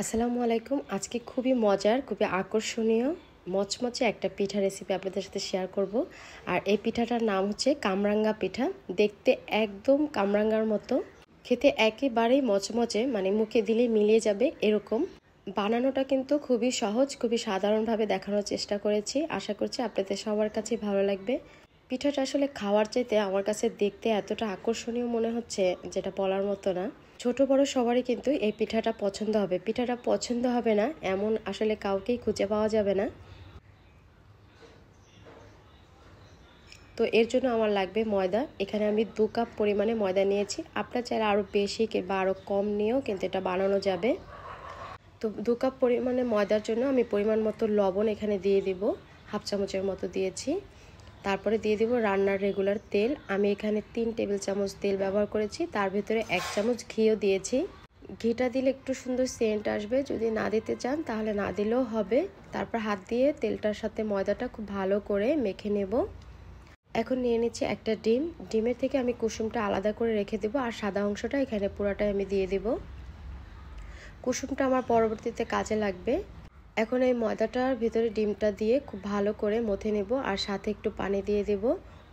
আসসালামু আলাইকুম। আজকে খুবই মজার, খুবই আকর্ষণীয় মচমচে একটা পিঠা রেসিপি আপনাদের সাথে শেয়ার করব। আর এই পিঠাটার নাম হচ্ছে কামরাঙ্গা পিঠা। দেখতে একদম কামরাঙ্গার মতো, খেতে একেবারেই মচমচে, মানে মুখে দিলেই মিলিয়ে যাবে এরকম। বানানোটা কিন্তু খুবই সহজ, খুবই সাধারণভাবে দেখানোর চেষ্টা করেছি। আশা করছি আপনাদের সবার কাছে ভালো লাগবে। পিঠাটা আসলে খাওয়ার চাইতে আমার কাছে দেখতে এতটা আকর্ষণীয় মনে হচ্ছে, যেটা বলার মতো না। ছোট বড় সবারই কিন্তু এই পিঠাটা পছন্দ হবে। পিঠাটা পছন্দ হবে না এমন আসলে কাউকেই খুঁজে পাওয়া যাবে না। তো এর জন্য আমার লাগবে ময়দা। এখানে আমি 2 কাপ পরিমাণে ময়দা নিয়েছি। আপনার চাইলে আরও বেশি কিংবা আরও কম নিয়েও কিন্তু এটা বানানো যাবে। তো 2 কাপ পরিমাণে ময়দার জন্য আমি পরিমাণ মতো লবণ এখানে দিয়ে দিব, হাফ চামচের মতো দিয়েছি। তারপরে দিয়ে দিব রান্নার রেগুলার তেল। আমি এখানে 3 টেবিল চামচ তেল ব্যবহার করেছি, তার ভিতরে 1 চামচ ঘিও দিয়েছি। ঘিটা দিলে একটু সুন্দর সেন্ট আসবে, যদি না দিতে চান তাহলে না দিলেও হবে। তারপর হাত দিয়ে তেলটার সাথে ময়দাটা খুব ভালো করে মেখে নেব। এখন নিয়ে নিচ্ছি একটা ডিম। ডিমের থেকে আমি কুসুমটা আলাদা করে রেখে দেবো, আর সাদা অংশটা এখানে পুরাটাই আমি দিয়ে দেব। কুসুমটা আমার পরবর্তীতে কাজে লাগবে। এখন এই ময়দাটার ভিতরে ডিমটা দিয়ে খুব ভালো করে মথে নেব, আর সাথে একটু পানি দিয়ে দেব।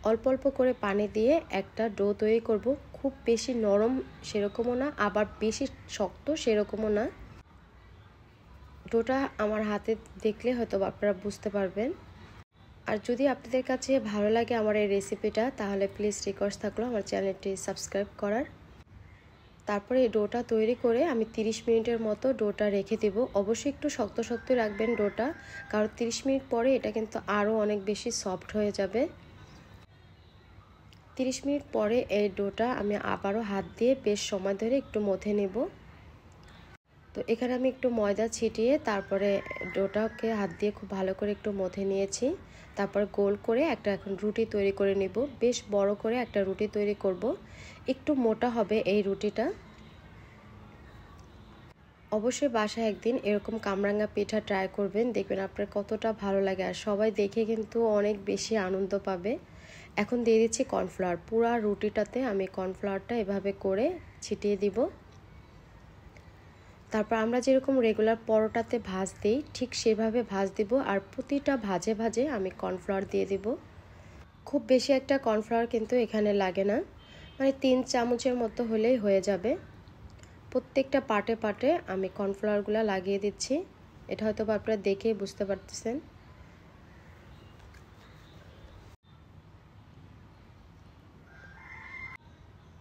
অল্প অল্প করে পানি দিয়ে একটা ডো তৈরি করব। খুব বেশি নরম সেরকমও না, আবার বেশি শক্ত সেরকমও না। ডোটা আমার হাতে দেখলে হয়তো আপনারা বুঝতে পারবেন। আর যদি আপনাদের কাছে ভালো লাগে আমার এই রেসিপিটা, তাহলে প্লিজ রিকোয়েস্ট থাকলো আমার চ্যানেলটি সাবস্ক্রাইব করার। তারপরে এই ডোটা তৈরি করে আমি 30 মিনিটের মতো ডোটা রেখে দেব। অবশ্যই একটু শক্ত শক্ত রাখবেন ডোটা, কারণ 30 মিনিট পরে এটা কিন্তু আরও অনেক বেশি সফট হয়ে যাবে। 30 মিনিট পরে এই ডোটা আমি আবারও হাত দিয়ে বেশ সময় ধরে একটু মথে নেব। তো এখানে আমি একটু ময়দা ছিটিয়ে তারপরে ডোটাকে হাত দিয়ে খুব ভালো করে একটু মথে নিয়েছি। তারপর গোল করে একটা এখন রুটি তৈরি করে নেব। বেশ বড় করে একটা রুটি তৈরি করব। একটু মোটা হবে এই রুটিটা। অবশ্যই বাসায় একদিন এরকম কামরাঙ্গা পিঠা ট্রাই করবেন, দেখবেন আপনার কতটা ভালো লাগে, আর সবাই দেখে কিন্তু অনেক বেশি আনন্দ পাবে। এখন দিয়ে দিচ্ছি কর্নফ্লাওয়ার। পুরা রুটিটাতে আমি কর্নফ্লাওয়ারটা এভাবে করে ছিটিয়ে দিব। তারপর আমরা যেরকম রেগুলার পরোটাতে ভাজ দিই, ঠিক সেভাবে ভাজ দিব, আর প্রতিটা ভাজে ভাজে আমি কর্নফ্লাওয়ার দিয়ে দিব। খুব বেশি একটা কর্নফ্লাওয়ার কিন্তু এখানে লাগে না, মানে 3 চামচের মতো হলেই হয়ে যাবে। প্রত্যেকটা পার্টে পার্টে আমি কর্নফ্লাওয়ারগুলো লাগিয়ে দিচ্ছি। এটা হয়তো আপনারা দেখেই বুঝতে পারতেছেন।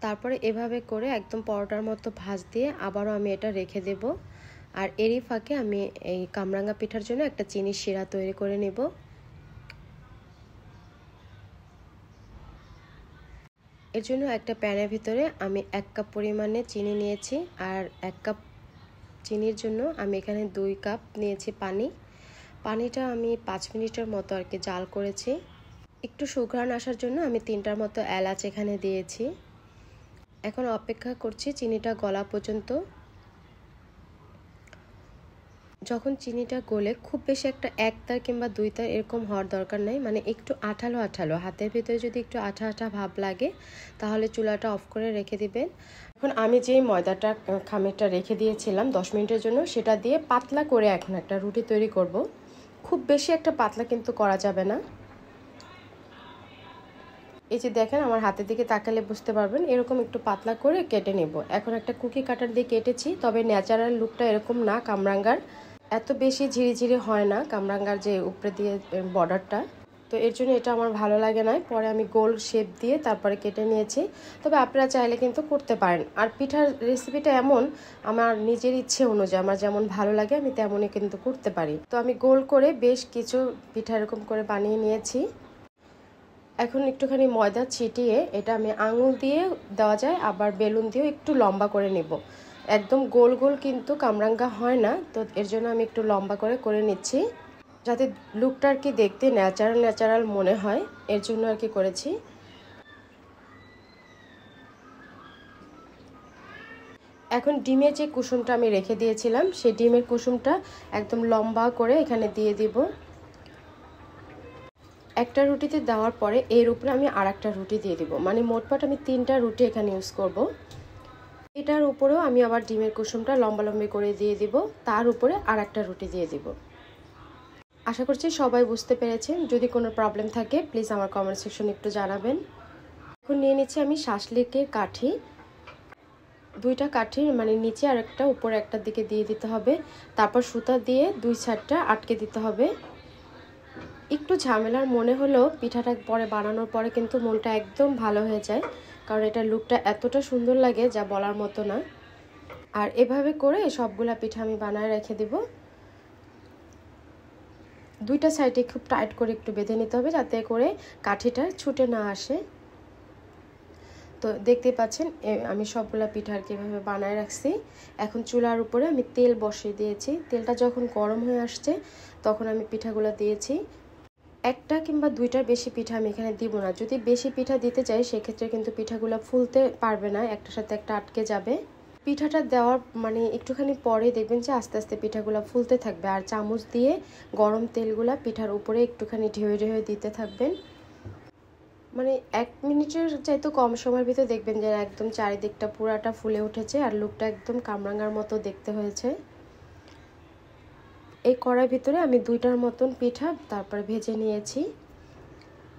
তারপরে এভাবে করে একদম পরোটার মতো ভাঁজ দিয়ে আবারও আমি এটা রেখে দেব। আর এরই ফাঁকে আমি এই কামরাঙ্গা পিঠার জন্য একটা চিনির শিরা তৈরি করে নেব। এর জন্য একটা প্যানের ভিতরে আমি 1 কাপ পরিমাণে চিনি নিয়েছি, আর 1 কাপ চিনির জন্য আমি এখানে 2 কাপ নিয়েছি পানি। পানিটা আমি 5 মিনিটের মতো আর কি জাল করেছি। একটু সুঘ্রাণ আসার জন্য আমি 3টার মতো এলাচ এখানে দিয়েছি। এখন অপেক্ষা করছি চিনিটা গলা পর্যন্ত। যখন চিনিটা গলে খুব বেশি একটা 1 তার কিংবা 2 তার এরকম হওয়ার দরকার নাই, মানে একটু আঠালো আঠালো, হাতের ভিতরে যদি একটু আঠা আঠা ভাব লাগে তাহলে চুলাটা অফ করে রেখে দিবেন। এখন আমি যেই ময়দাটা খামিরটা রেখে দিয়েছিলাম 10 মিনিটের জন্য, সেটা দিয়ে পাতলা করে এখন একটা রুটি তৈরি করব। খুব বেশি একটা পাতলা কিন্তু করা যাবে না। এই যে দেখেন, আমার হাতের দিকে তাকালে বুঝতে পারবেন, এরকম একটু পাতলা করে কেটে নেব। এখন একটা কুকি কাটার দিয়ে কেটেছি, তবে ন্যাচারাল লুকটা এরকম না কামরাঙ্গার। এত বেশি ঝিরিঝিরি হয় না কামরাঙ্গার যে উপরে দিয়ে বর্ডারটা, তো এর জন্য এটা আমার ভালো লাগে না। পরে আমি গোল শেপ দিয়ে তারপরে কেটে নিয়েছি। তবে আপনারা চাইলে কিন্তু করতে পারেন। আর পিঠার রেসিপিটা এমন, আমার নিজের ইচ্ছে অনুযায়ী আমার যেমন ভালো লাগে আমি তেমনই কিন্তু করতে পারি। তো আমি গোল করে বেশ কিছু পিঠা এরকম করে বানিয়ে নিয়েছি। এখন একটুখানি ময়দা ছিটিয়ে এটা আমি আঙুল দিয়ে দেওয়া যায়, আবার বেলুন দিয়েও একটু লম্বা করে নেব। একদম গোল গোল কিন্তু কামরাঙ্গা হয় না, তো এর জন্য আমি একটু লম্বা করে করে নিচ্ছি, যাতে লুকটা আর কি দেখতে ন্যাচারাল ন্যাচারাল মনে হয়, এর জন্য আর কি করেছি। এখন ডিমের যে কুসুমটা আমি রেখে দিয়েছিলাম, সেই ডিমের কুসুমটা একদম লম্বা করে এখানে দিয়ে দিব। একটা রুটিতে দেওয়ার পরে এর উপরে আমি আর একটা রুটি দিয়ে দিব, মানে মোটমাট আমি 3টা রুটি এখানে ইউজ করব। এটার উপরেও আমি আবার ডিমের কুসুমটা লম্বা লম্বি করে দিয়ে দিব, তার উপরে আর একটা রুটি দিয়ে দিব। আশা করছি সবাই বুঝতে পেরেছেন। যদি কোনো প্রবলেম থাকে প্লিজ আমার কমেন্ট সেকশনে একটু জানাবেন। এখন নিয়ে নিচ্ছি আমি শাসলিকের কাঠি, 2টা কাঠির মানে নিচে আর একটা উপরে একটার দিকে দিয়ে দিতে হবে। তারপর সুতা দিয়ে 2 সাইডটা আটকে দিতে হবে। একটু ঝামেলার মনে হলেও পিঠাটা পরে বানানোর পরে কিন্তু মনটা একদম ভালো হয়ে যায়, কারণ এটা লুকটা এতটা সুন্দর লাগে যা বলার মতো না। আর এভাবে করে সবগুলা পিঠা আমি বানায় রেখে দিব। 2টা সাইডে খুব টাইট করে একটু বেঁধে নিতে হবে যাতে করে কাঠিটা ছুটে না আসে। তো দেখতে পাচ্ছেন আমি সবগুলা পিঠা কিভাবে বানায় রাখছি। এখন চুলার উপরে আমি তেল বসিয়ে দিয়েছি। তেলটা যখন গরম হয়ে আসছে তখন আমি পিঠাগুলো দিয়েছি। একটা কিংবা 2টার বেশি পিঠা আমি এখানে দিব না। যদি বেশি পিঠা দিতে চাই সেক্ষেত্রে কিন্তু পিঠাগুলো ফুলতে পারবে না, একটার সাথে একটা আটকে যাবে। পিঠাটা দেওয়ার মানে একটুখানি পরে দেখবেন যে আস্তে আস্তে পিঠাগুলো ফুলতে থাকবে। আর চামচ দিয়ে গরম তেলগুলা পিঠার উপরে একটুখানি ঢেউয়ে ঢেউয়ে দিতে থাকবেন। মানে 1 মিনিটের চাইতে কম সময়ের ভিতরে দেখবেন যে একদম চারিদিকটা পুরাটা ফুলে উঠেছে আর লুকটা একদম কামরাঙ্গার মতো দেখতে হয়েছে। এই কড়াইয়ের ভিতরে আমি 2টার মতন পিঠা তারপরে ভেজে নিয়েছি।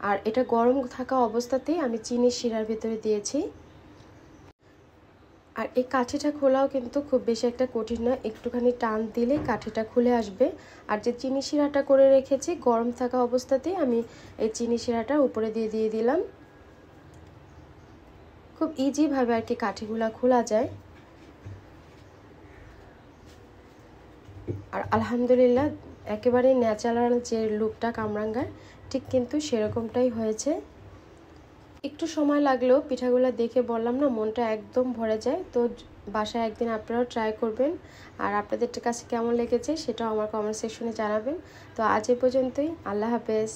আর এটা গরম থাকা অবস্থাতেই আমি চিনি শিরার ভিতরে দিয়েছি। আর এই কাঠিটা খোলাও কিন্তু খুব বেশি একটা কঠিন না, একটুখানি টান দিলে কাঠিটা খুলে আসবে। আর যে চিনি শিরাটা করে রেখেছি গরম থাকা অবস্থাতেই আমি এই চিনি শিরাটা উপরে দিয়ে দিলাম। খুব ইজিভাবে আর কি কাঠিগুলা খোলা যায়। আর আলহামদুলিল্লাহ একেবারে ন্যাচারাল যে লুকটা কামরাঙ্গার ঠিক কিন্তু সেরকমটাই হয়েছে। একটু সময় লাগলেও পিঠাগুলো দেখে বললাম না মনটা একদম ভরে যায়। তো বাসায় একদিন আপনারাও ট্রাই করবেন। আর আপনাদের কাছে কেমন লেগেছে সেটাও আমার কমেন্ট সেকশনে জানাবেন। তো আজ এ পর্যন্তই, আল্লাহ হাফেজ।